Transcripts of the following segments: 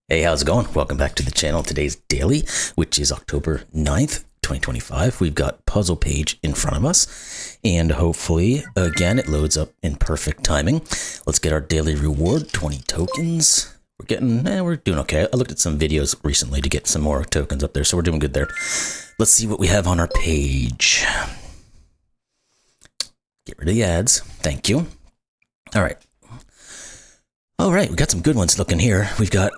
Hey, how's it going? Welcome back to the channel. Today's daily, which is October 9th, 2025. We've got puzzle page in front of us, and hopefully, again, it loads up in perfect timing. Let's get our daily reward, 20 tokens. We're doing okay. I looked at some videos recently to get some more tokens up there, so we're doing good there. Let's see what we have on our page. Get rid of the ads. Thank you. All right, we got some good ones looking here. We've got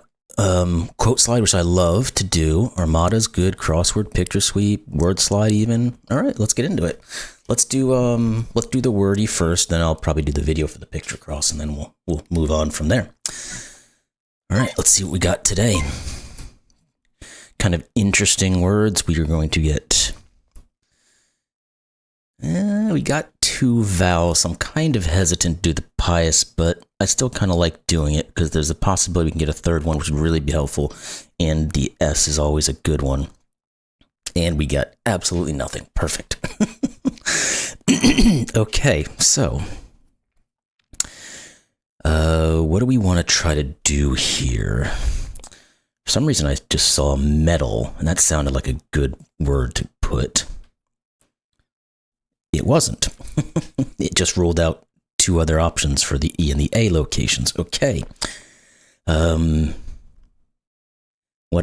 quote slide, which I love to do. Armada's good. Crossword, picture sweep, word slide even. All right, let's get into it. Let's do the wordy first, then I'll probably do the video for the picture cross, and then we'll move on from there. All right, let's see what we got today. Kind of interesting words we are going to get. We got 2 vowels. I'm kind of hesitant to do the pious, but I still kind of like doing it because there's a possibility we can get a third one, which would really be helpful. And the S is always a good one. And we got absolutely nothing. Perfect. Okay, so what do we want to try to do here? For some reason, I just saw metal, and that sounded like a good word to put. It wasn't. It just ruled out 2 other options for the E and the A locations. Okay. What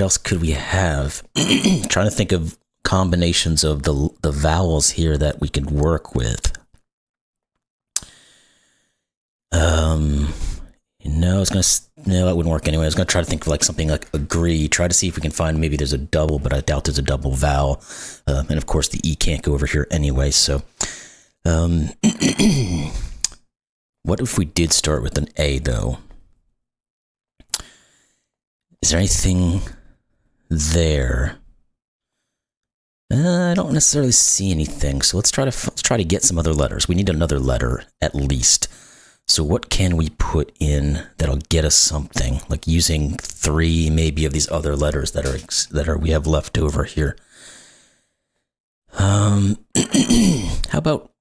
else could we have? Trying to think of combinations of the vowels here that we could work with. No, that wouldn't work anyway. I was gonna try to think of like something like agree. Try to see if we can find maybe there's a double, but I doubt there's a double vowel. And of course the E can't go over here anyway. So, what if we did start with an A though? Is there anything there? I don't necessarily see anything. So let's try to get some other letters. We need another letter at least. So what can we put in that'll get us something? Like using 3 maybe of these other letters that we have left over here. How about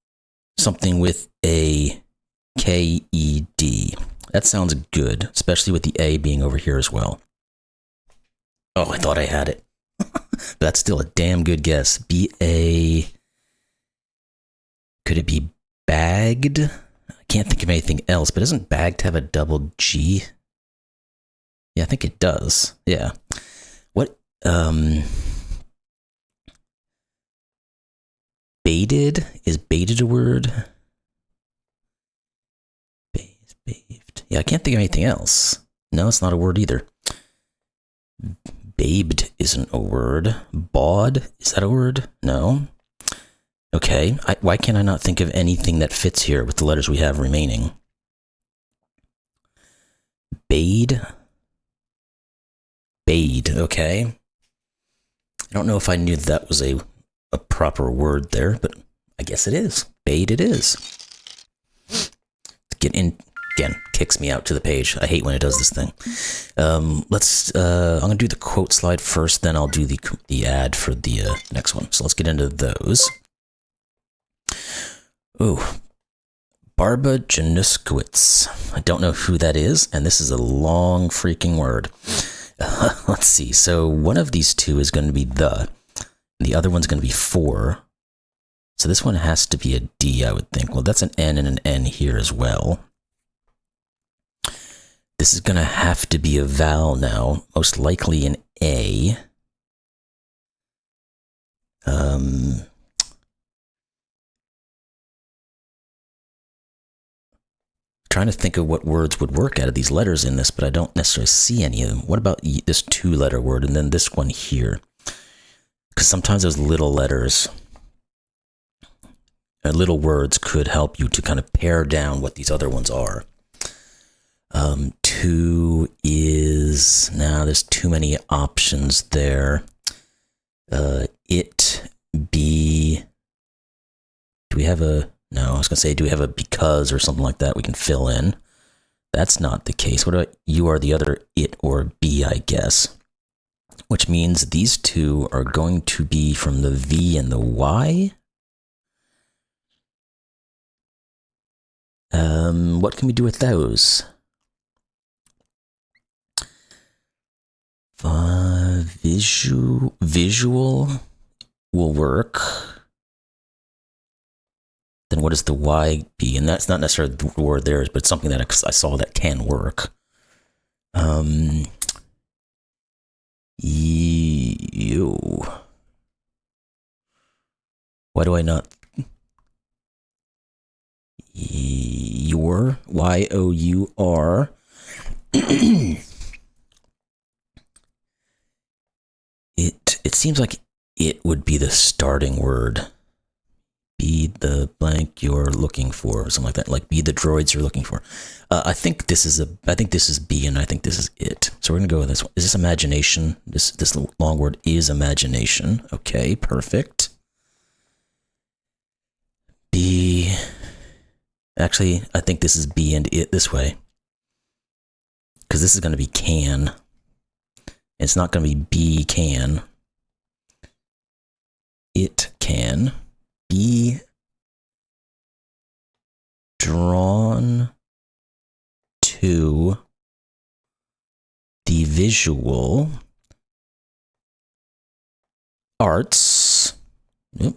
something with a K-E-D? That sounds good, especially with the A being over here as well. Oh, I thought I had it. But that's still a damn good guess. B-A... Could it be bagged? I can't think of anything else, but doesn't bagged have a double G? Yeah, I think it does. Yeah. What, baited? Is baited a word? Bathed. Yeah, I can't think of anything else. No, it's not a word either. Babed isn't a word. Bawd, is that a word? No. Okay, why can't I not think of anything that fits here with the letters we have remaining? Bade. Bade, okay. I don't know if I knew that was a proper word there, but I guess it is. Bade it is. Get in, again, kicks me out to the page. I hate when it does this thing. I'm gonna do the quote slide first, then I'll do the ad for the next one. So let's get into those. Ooh, Barba Januskowitz. I don't know who that is, and this is a long freaking word. Let's see. So one of these 2 is going to be the other one's going to be for. So this one has to be a D, I would think. Well, that's an N and an N here as well. This is going to have to be a vowel now, most likely an A. Trying to think of what words would work out of these letters in this, but I don't necessarily see any of them. What about this 2-letter word and then this one here? Because sometimes those little letters, little words could help you to kind of pare down what these other ones are. 2 is, now there's too many options there. It, be, do we have a, no, I was going to say, do we have a because or something like that we can fill in? That's not the case. What about you are the other it or be, I guess? Which means these 2 are going to be from the V and the Y. What can we do with those? visual will work. Then what does the Y be? And that's not necessarily the word there, but it's something that I saw that can work. You. Why do I not? Your, Y-O-U-R. It seems like it would be the starting word. Be the blank you're looking for, or something like that. Like be the droids you're looking for. I think this is B, and I think this is it. So we're gonna go with this one. Is this imagination? This long word is imagination. Okay, perfect. B. Actually, I think this is B and it this way, because this is going to be can. It's not going to be B can. It can be drawn to the visual arts. Yep.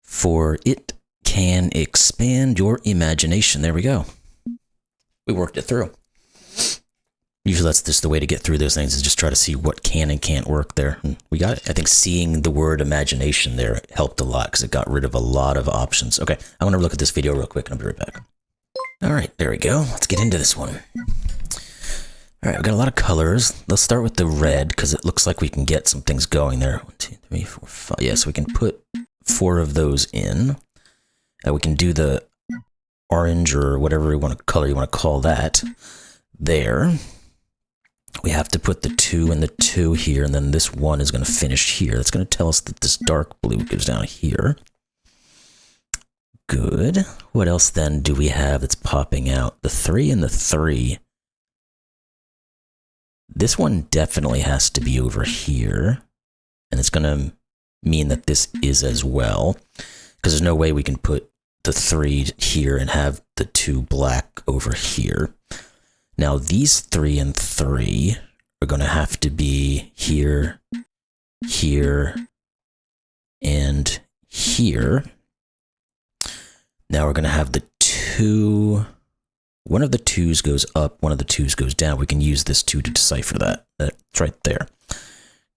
For it can expand your imagination. There we go. We worked it through. Usually that's just the way to get through those things, is just try to see what can and can't work there. And we got it. I think seeing the word imagination there helped a lot, because it got rid of a lot of options. Okay, I'm going to look at this video real quick and I'll be right back. All right, there we go. Let's get into this one. All right, we've got a lot of colors. Let's start with the red, because it looks like we can get some things going there. 1, 2, 3, 4, 5. Yeah, so we can put 4 of those in. We can do the orange or whatever color you want to call that there. We have to put the 2 and the 2 here, and then this 1 is going to finish here. That's going to tell us that this dark blue goes down here. Good. What else then do we have that's popping out? The 3 and the 3. This one definitely has to be over here, and it's going to mean that this is as well, because there's no way we can put the 3 here and have the 2 black over here. Now these 3 and 3 are going to have to be here, here, and here. Now we're going to have the 2. One of the 2's goes up, one of the 2's goes down. We can use this 2 to decipher that. That's right there.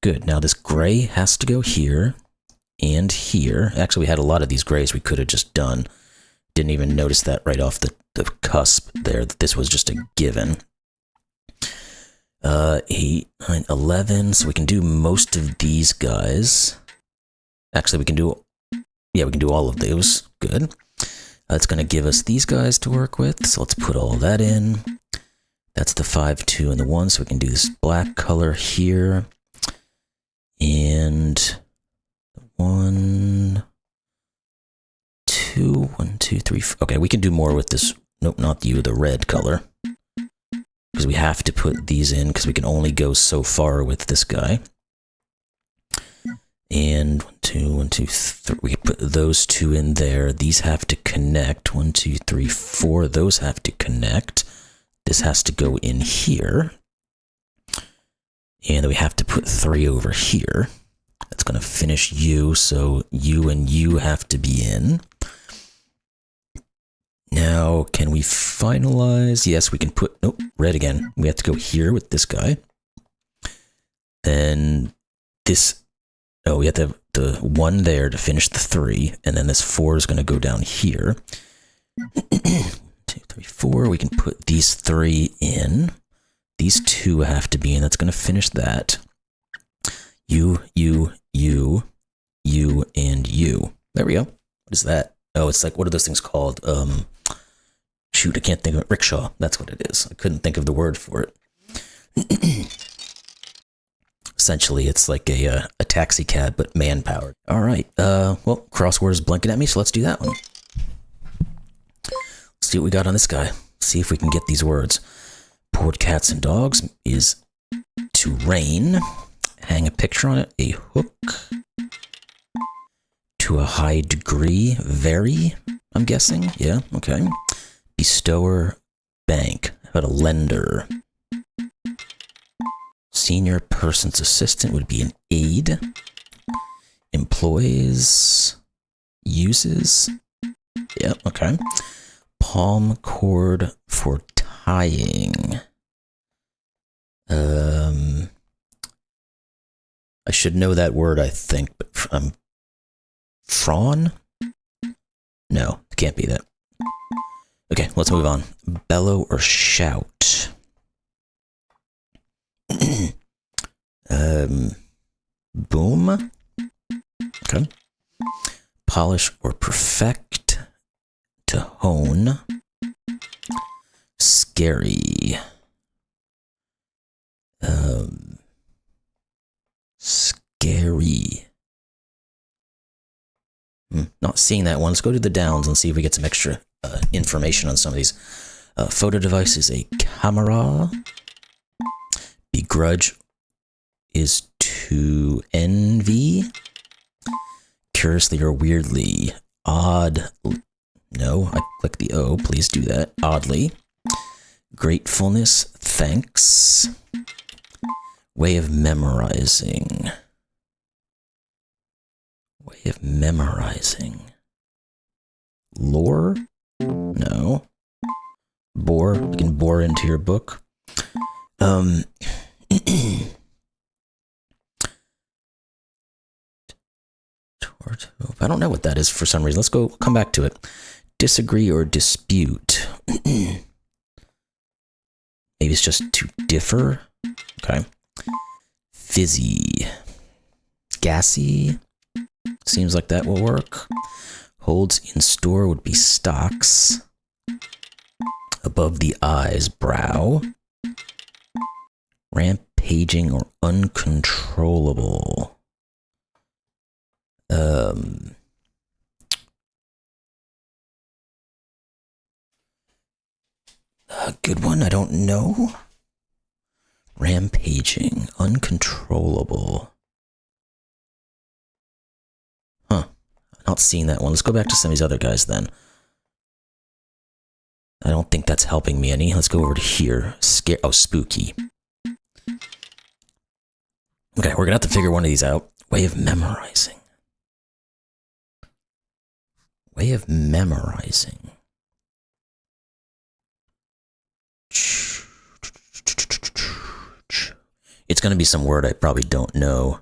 Good. Now this gray has to go here and here. Actually, we had a lot of these grays we could have just done. Didn't even notice that right off the cusp there, that this was just a given. 8, 9, 11. So we can do most of these guys. Actually, we can do all of those. Good. It's going to give us these guys to work with. So let's put all that in. That's the 5, 2, and the 1. So we can do this black color here. And 1, 2, 1, 2, 3. Okay, we can do more with this. Nope, not you, the red color. Because we have to put these in, because we can only go so far with this guy. And 1, 2, 1, 2, 3. We can put those 2 in there. These have to connect. 1, 2, 3, 4. Those have to connect. This has to go in here. And then we have to put 3 over here. That's going to finish you, so you and you have to be in. Now, can we finalize? Yes, we can put, nope, red again. We have to go here with this guy. Then this, oh, we have to have the 1 there to finish the 3, and then this 4 is going to go down here. 1, 2, 3, 4. We can put these 3 in. These 2 have to be in. That's going to finish that. You, and you. There we go. What is that? Oh, it's like, what are those things called? Shoot, I can't think of it. Rickshaw. That's what it is. I couldn't think of the word for it. Essentially, it's like a taxi cab, but man-powered. All right. Well, crossword is blinking at me, so let's do that one. Let's see what we got on this guy. See if we can get these words. Poured cats and dogs is to rain. Hang a picture on it. A hook. To a high degree. Very, I'm guessing. Yeah, okay. Bestower, bank. How about a lender? Senior person's assistant would be an aide. Employs, uses. Yep, okay. Palm cord for tying. I should know that word, I think, but Frawn? No, it can't be that. Okay, let's move on. Bellow or shout. Boom. Okay. Polish or perfect. To hone. Scary. Scary. Not seeing that one. Let's go to the downs and see if we get some extra information on some of these. Photo device is a camera. Begrudge is to envy. Curiously or weirdly. Odd. No, I click the O. Please do that. Oddly. Gratefulness. Thanks. Way of memorizing. Way of memorizing. Lore? No. Bore. You can bore into your book. I don't know what that is for some reason. Let's come back to it. Disagree or dispute. Maybe it's just to differ. Okay. Fizzy. Gassy. Seems like that will work. Holds in store would be stocks. Above the eyes, brow. Rampaging or uncontrollable. A good one, I don't know. Rampaging, uncontrollable. Huh, not seeing that one. Let's go back to some of these other guys then. I don't think that's helping me any. Let's go over to here. Spooky. Okay, we're gonna have to figure one of these out. Way of memorizing. Way of memorizing. It's going to be some word I probably don't know.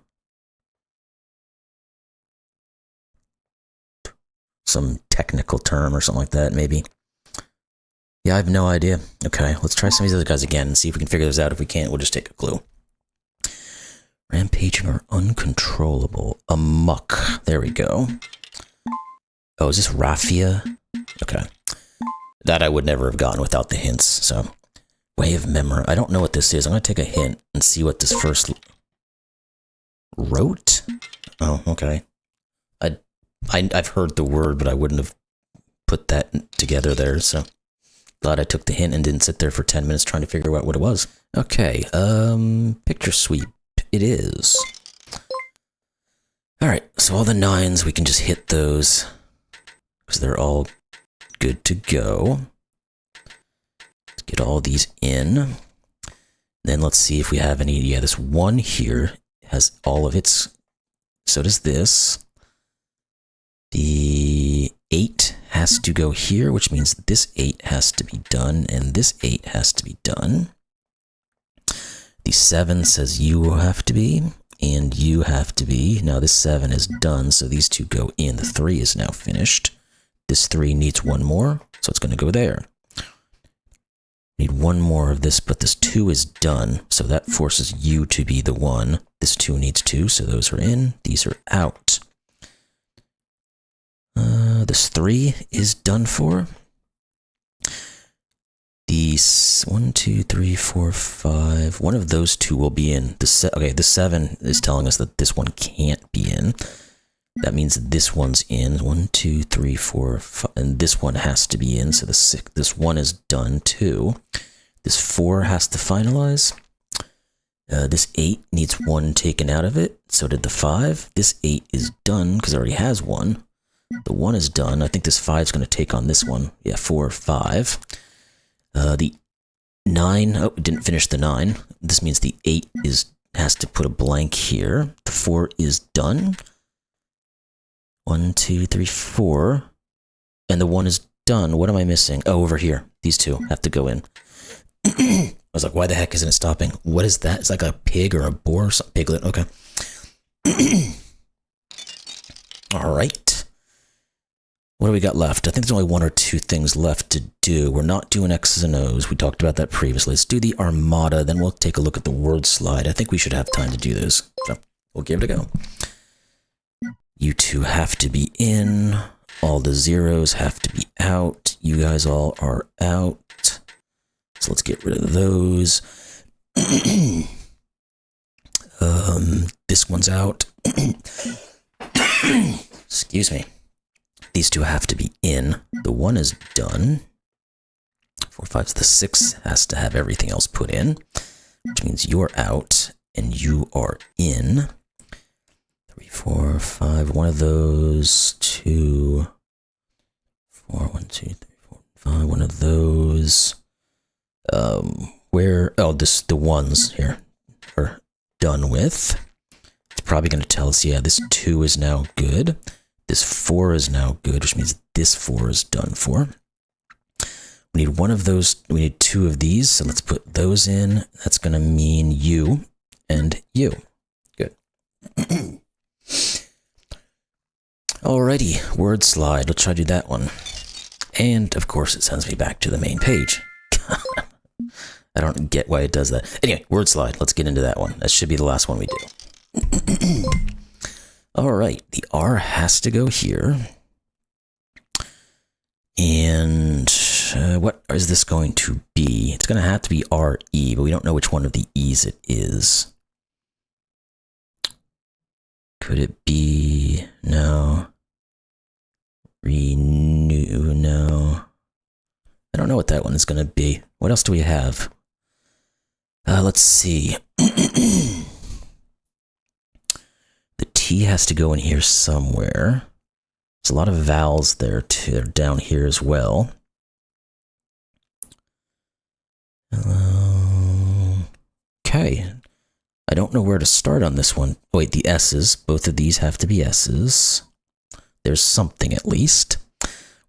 Some technical term or something like that, maybe. Yeah, I have no idea. Okay, let's try some of these other guys again and see if we can figure this out. If we can't, we'll just take a clue. Rampaging or uncontrollable. Amok. There we go. Oh, is this raffia? Okay. That I would never have gotten without the hints, so. Way of memory. I don't know what this is. I'm going to take a hint and see what this first... Wrote? Oh, okay. I've heard the word, but I wouldn't have put that together there, so. Glad I took the hint and didn't sit there for 10 minutes trying to figure out what it was. Okay, picture sweep. It is. Alright, so all the 9s, we can just hit those. Because they're all good to go. Let's get all these in. Then let's see if we have any. Yeah, this one here has all of its. So does this. The 8 has to go here, which means this 8 has to be done, and this 8 has to be done. The 7 says you have to be, and you have to be. Now this 7 is done, so these two go in. The 3 is now finished. This 3 needs one more, so it's going to go there. Need one more of this, but this 2 is done, so that forces you to be the 1. This 2 needs 2, so those are in. These are out. This 3 is done for. These 1, 2, 3, 4, 5. One of those 2 will be in. Okay, the 7 is telling us that this one can't be in. That means this one's in. 1, 2, 3, 4, 5, and this one has to be in. So this 1 is done too. This 4 has to finalize. This 8 needs 1 taken out of it. So did the 5. This 8 is done because it already has 1. The 1 is done. I think this 5 is going to take on this one. Yeah, 4, 5. The 9. Oh, it didn't finish the 9. This means the 8 is has to put a blank here. The 4 is done. 1, 2, 3, 4. And the 1 is done. What am I missing? Oh, over here. These two have to go in. I was like, why the heck isn't it stopping? What is that? It's like a pig or a boar or something. Piglet. Okay. All right. What do we got left? I think there's only 1 or 2 things left to do. We're not doing X's and O's. We talked about that previously. Let's do the Armada. Then we'll take a look at the word slide. I think we should have time to do this. So we'll give it a go. You two have to be in. All the zeros have to be out. You guys all are out. So let's get rid of those. This one's out. Excuse me. These two have to be in. The 1 is done. 4, 5, the 6 has to have everything else put in, which means you're out and you are in. 3, 4, 5. One of those. 2, 4. 1, 2, 3, 4, 5. One of those. Where? Oh, the ones here are done with. It's probably going to tell us, yeah, this 2 is now good. This 4 is now good, which means this 4 is done for. We need one of those. We need 2 of these. So let's put those in. That's going to mean you and you. Good. Alrighty, word slide. Let's try to do that one. And of course, it sends me back to the main page. I don't get why it does that. Anyway, word slide. Let's get into that one. That should be the last one we do. All right, the R has to go here. And what is this going to be? It's going to have to be RE, but we don't know which one of the E's it is. Could it be? No. Renew? No. I don't know what that one is going to be. What else do we have? Let's see. The T has to go in here somewhere. There's a lot of vowels there too. They're down here as well. Okay. I don't know where to start on this one. Oh, wait, the S's. Both of these have to be S's. There's something at least.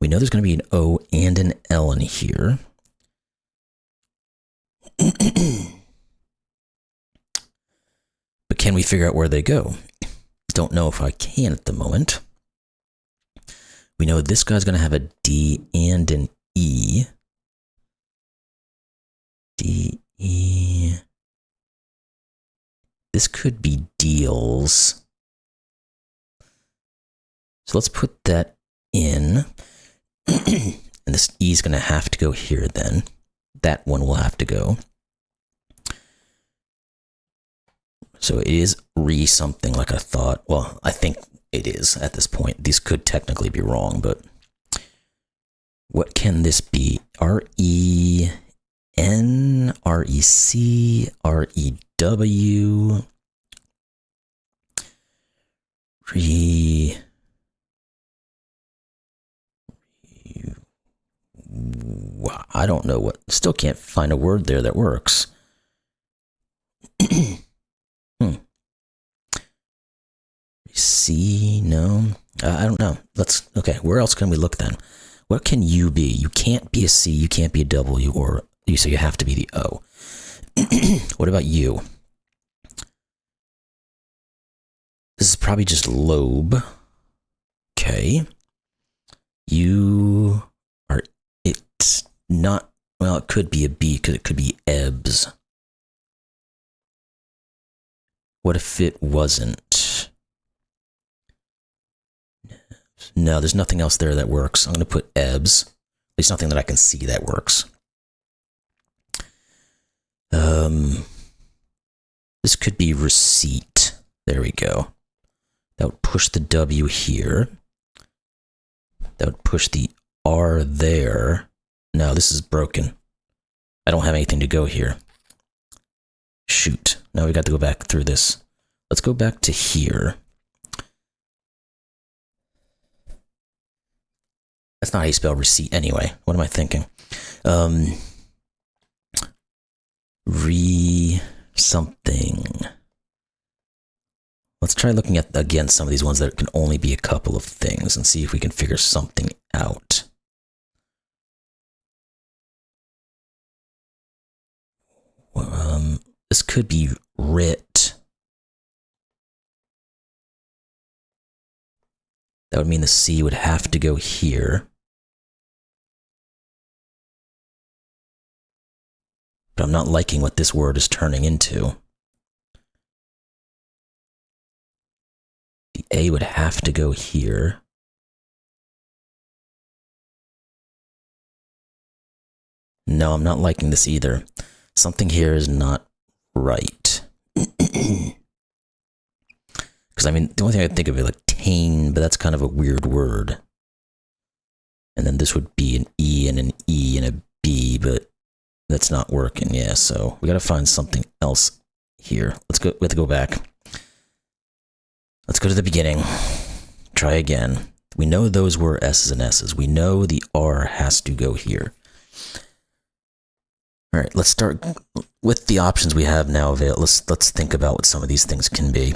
We know there's going to be an O and an L in here. But can we figure out where they go? Don't know if I can at the moment. We know this guy's going to have a D and an E. D, E. This could be deals. So let's put that in. And this E is going to have to go here then. That one will have to go. So it is something like I thought. Well, I think it is at this point. These could technically be wrong, but what can this be? R-E-N, R-E-C, R-E-W, I don't know what. Still can't find a word there that works. C, no. I don't know. Okay, where else can we look then? What can you be? You can't be a C, you can't be a W, or so you have to be the O. What about you? This is probably just lobe. Okay. You are, it's not, well, it could be a B because it could be ebbs. What if it wasn't? No, there's nothing else there that works. I'm going to put ebbs. At least nothing that I can see that works. This could be receipt. There we go. That would push the W here. That would push the R there. No, this is broken. I don't have anything to go here. Shoot. Now we got to go back through this. Let's go back to here. That's not how you spell receipt anyway. What am I thinking? Something. Let's try looking at, again, some of these ones that can only be a couple of things and see if we can figure something out. This could be writ. That would mean the C would have to go here. But I'm not liking what this word is turning into. The A would have to go here. No, I'm not liking this either. Something here is not right. Because, I mean, the only thing I think of is like tane, but that's kind of a weird word. And then this would be an E and a B, but that's not working. Yeah, so we got to find something else here. We have to go back. Let's go to the beginning. Try again. We know those were S's and S's. We know the R has to go here. All right, let's start with the options we have now available. Let's think about what some of these things can be.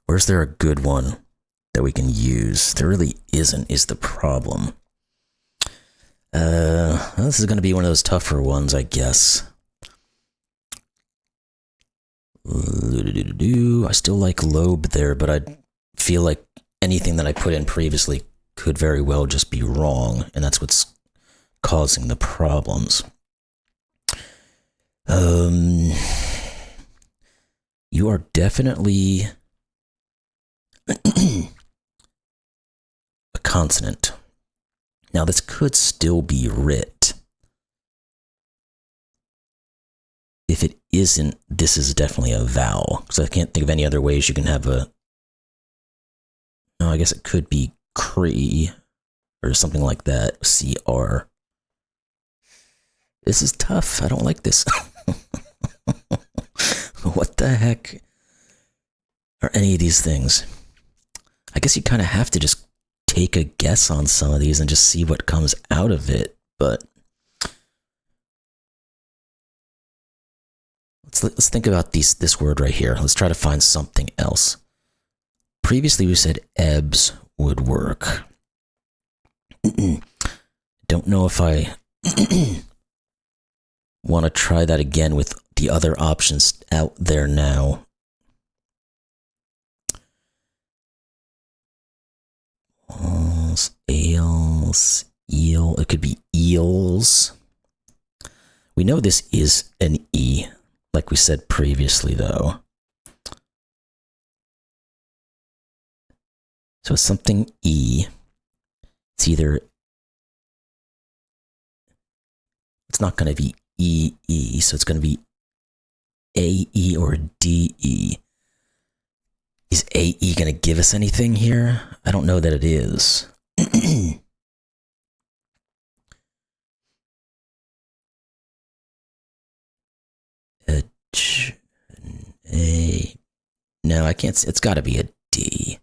Where's there a good one that we can use? There really isn't, is the problem. This is going to be one of those tougher ones, I guess. I still like lobe there, but I feel like anything that I put in previously could very well just be wrong, and that's what's causing the problems. You are definitely a consonant. Now, this could still be writ. If it isn't, this is definitely a vowel, because I can't think of any other ways you can have a... No, I guess it could be cree, or something like that, CR. This is tough. I don't like this. What the heck are any of these things? I guess you kind of have to just take a guess on some of these and just see what comes out of it, but let's think about this word right here. Let's try to find something else. Previously we said ebbs would work. Don't know if I want to try that again with the other options out there now. Ales, eel, it could be eels. We know this is an E, like we said previously, though. So it's something E. It's either... It's not going to be EE, so it's going to be AE or DE. Is AE going to give us anything here? I don't know that it is. A. No, I can't see. It's got to be a D.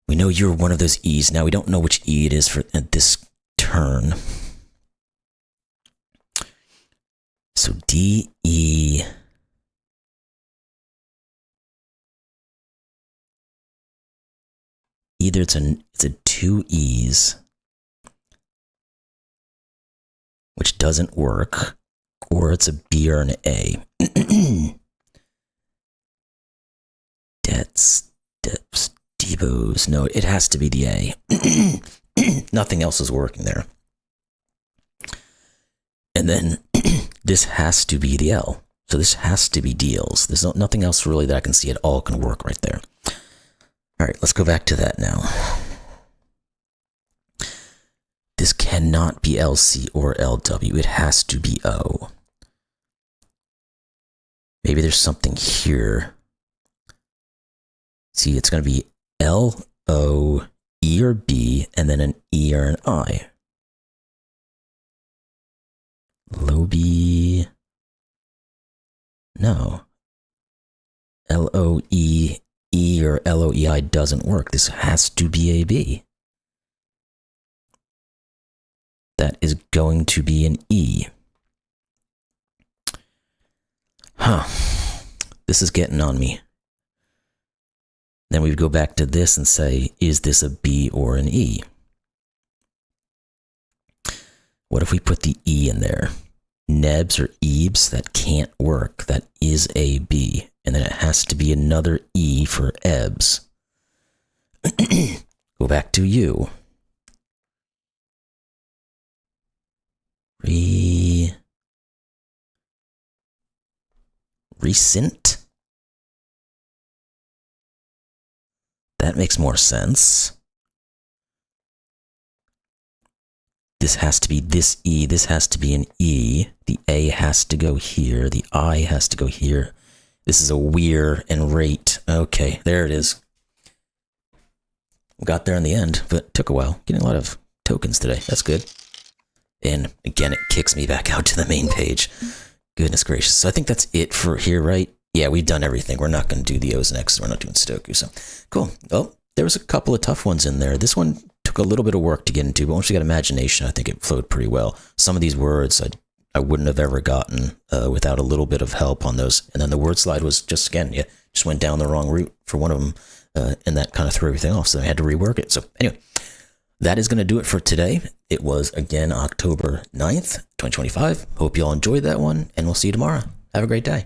We know you're one of those E's. Now we don't know which E it is for this turn. So DE. Either it's a two E's, which doesn't work, or it's a B or an A. Debts, Devos. No, it has to be the A. Nothing else is working there. And then this has to be the L. So this has to be deals. There's nothing else really that I can see at all can work right there. All right, let's go back to that now. This cannot be LC or LW. It has to be O. Maybe there's something here. See, it's going to be L, O, E or B, and then an E or an I. Lobe. No. L-O-E, E or L-O-E-I doesn't work. This has to be a B. That is going to be an E. Huh. This is getting on me. Then we'd go back to this and say, is this a B or an E? What if we put the E in there? Nebs or Ebs, that can't work. That is a B. And then it has to be another E for Ebs. Go back to U. Recent? That makes more sense. This has to be this E. This has to be an E. The A has to go here. The I has to go here. This is a weir and rate. Okay, there it is. We got there in the end, but it took a while. Getting a lot of tokens today. That's good. And again, it kicks me back out to the main page. Goodness gracious. So I think that's it for here, right? Yeah, we've done everything. We're not going to do the O's and X's. We're not doing Sudoku. So cool. Oh, there was a couple of tough ones in there. This one took a little bit of work to get into, but once you got imagination, I think it flowed pretty well. Some of these words I wouldn't have ever gotten without a little bit of help on those. And then the word slide was just, again, yeah, just went down the wrong route for one of them. And that kind of threw everything off. So I had to rework it. So anyway, that is going to do it for today. It was, again, October 9th, 2025. Hope you all enjoyed that one, and we'll see you tomorrow. Have a great day.